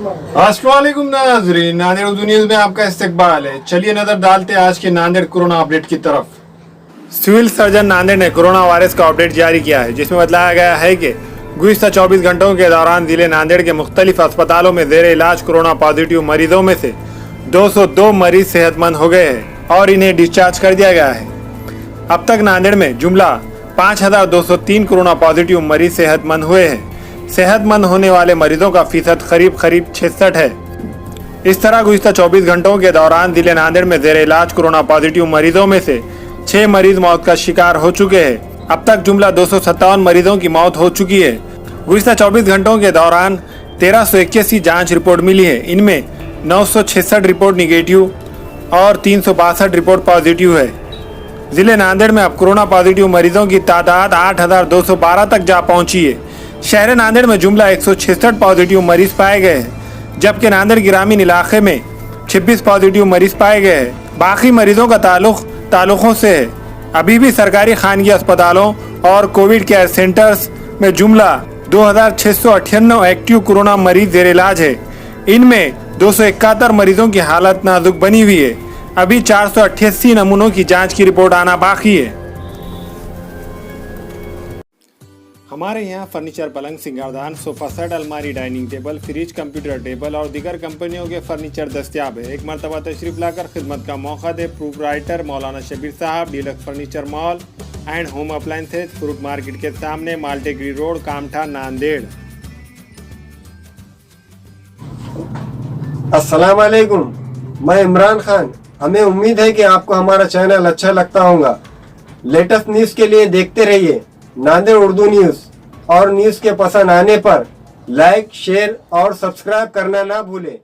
अस्सलामुअलैकुम नाज़रीन, नांदेड़ उर्दू न्यूज़ में आपका इस्तकबाल है। चलिए नजर डालते हैं आज के नांदेड़ कोरोना अपडेट की तरफ। सिविल सर्जन नांदेड़ ने कोरोना वायरस का अपडेट जारी किया है, जिसमें बताया गया है कि गुज़िश्ता 24 घंटों के दौरान जिले नांदेड़ के मुख्तलिफ अस्पतालों में जेर इलाज कोरोना पॉजिटिव मरीजों में से 202 मरीज सेहतमंद हो गए हैं और इन्हें डिस्चार्ज कर दिया गया है। अब तक नांदेड़ में जुमला 5203 कोरोना पॉजिटिव मरीज सेहतमंद हुए हैं। सेहतमंद होने वाले मरीजों का फीसद करीब 66 है। इस तरह गुज़िश्ता 24 घंटों के दौरान जिले नांदेड़ में जेर इलाज कोरोना पॉजिटिव मरीजों में से 6 मरीज मौत का शिकार हो चुके हैं। अब तक जुमला 257 मरीजों की मौत हो चुकी है। गुज़िश्ता 24 घंटों के दौरान 1381 जांच रिपोर्ट मिली है। इनमें 966 रिपोर्ट निगेटिव और 362 रिपोर्ट पॉजिटिव है। जिले नांदेड़ में अब कोरोना पॉजिटिव मरीजों की तादाद 8212 तक जा पहुंची है। शहर नांदेड़ में जुमला 166 पॉजिटिव मरीज पाए गए हैं, जबकि नांदेड़ ग्रामीण इलाके में 26 पॉजिटिव मरीज पाए गए हैं। बाकी मरीजों का ताल्लुकों से है। अभी भी सरकारी खानगी अस्पतालों और कोविड केयर सेंटर्स में जुमला 2698 एक्टिव कोरोना मरीज जेर इलाज है। इनमें 271 मरीजों की हालत नाजुक बनी हुई है। अभी 488 नमूनों की जांच की रिपोर्ट आना बाकी है। हमारे यहाँ फर्नीचर, पलंग, सिंगारदान, सोफा सेट, अलमारी, dining table, fridge, computer table और दीगर कंपनियों के फर्नीचर दस्तियाब है। एक मरतबा तशरीफ लाकर खिदमत का मौका दे। प्रोपराइटर मौलाना शबीर साहब, deluxe furniture mall and home appliances, fruit market के सामने, माल्टेगरी रोड, कामठा, नांदेड़। अस्सलाम वालेकुम, मैं इमरान खान। हमें उम्मीद है कि आपको हमारा चैनल अच्छा लगता होगा। लेटेस्ट न्यूज के लिए देखते रहिए नांदेड़ उर्दू न्यूज, और न्यूज के पसंद आने पर लाइक, शेयर और सब्सक्राइब करना ना भूलें।